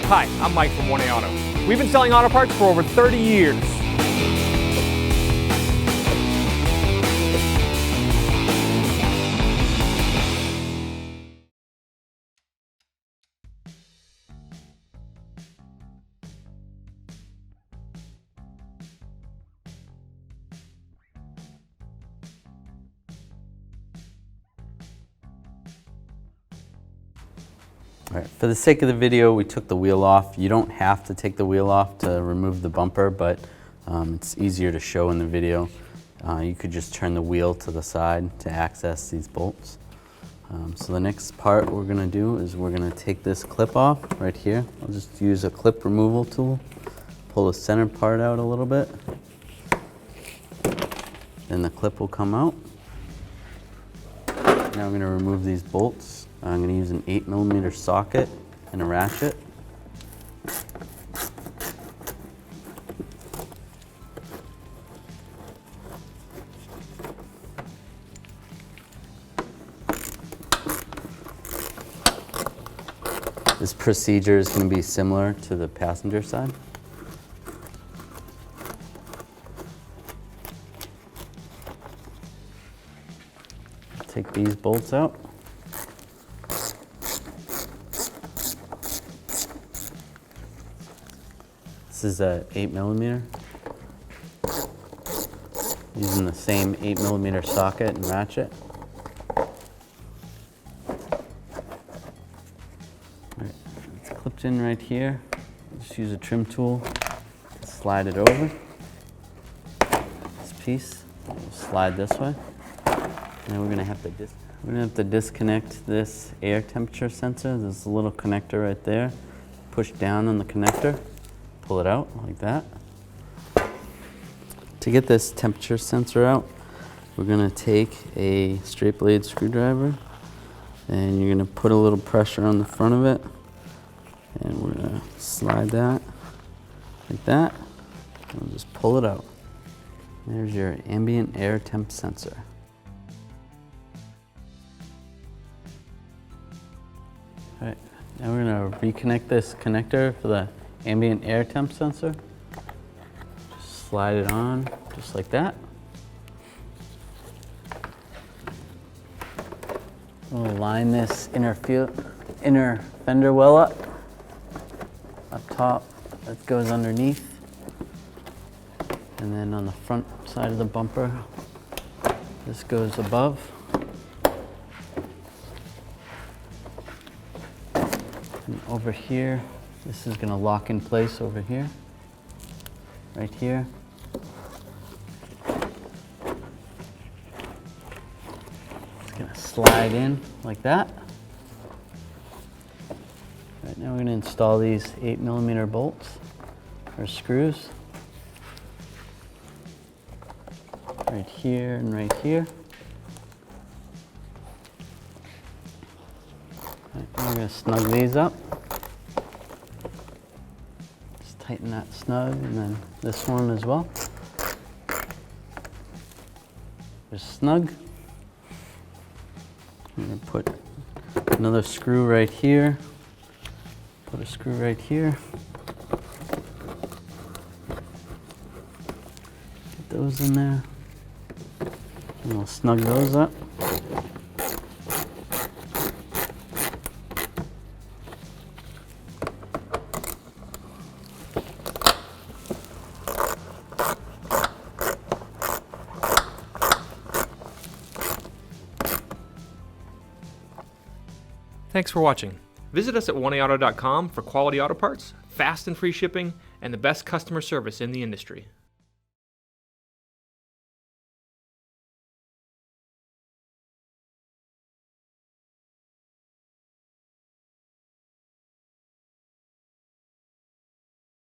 Hi, I'm Mike from 1A Auto. We've been selling auto parts for over 30 years. All right, for the sake of the video, we took the wheel off. You don't have to take the wheel off to remove the bumper, but it's easier to show in the video. You could just turn the wheel to the side to access these bolts. So the next part we're gonna do is we're gonna take this clip off right here. I'll just use a clip removal tool, pull the center part out a little bit. Then the clip will come out. Now I'm gonna remove these bolts. I'm going to use an 8mm socket and a ratchet. This procedure is going to be similar to the passenger side. Take these bolts out. This is a 8mm. Using the same 8mm socket and ratchet. Right, it's clipped in right here. Just use a trim tool to slide it over. This piece, we'll slide this way. And we're gonna have to disconnect this air temperature sensor. There's a little connector right there. Push down on the connector. Pull it out like that. To get this temperature sensor out, we're gonna take a straight blade screwdriver and you're gonna put a little pressure on the front of it and we're gonna slide that like that and we'll just pull it out. There's your ambient air temp sensor. All right, now we're gonna reconnect this connector for the ambient air temp sensor. Just slide it on just like that. We'll line this inner fender well up top that goes underneath, and then on the front side of the bumper this goes above. And over here this is going to lock in place over here, right here. It's going to slide in like that. Right now we're going to install these 8mm bolts or screws right here and right here. Right, now we're going to snug these up. Tighten that snug, and then this one as well. Just snug. I'm going to put another screw right here. Put a screw right here. Get those in there. And we'll snug those up. Thanks for watching. Visit us at 1AAuto.com for quality auto parts, fast and free shipping, and the best customer service in the industry.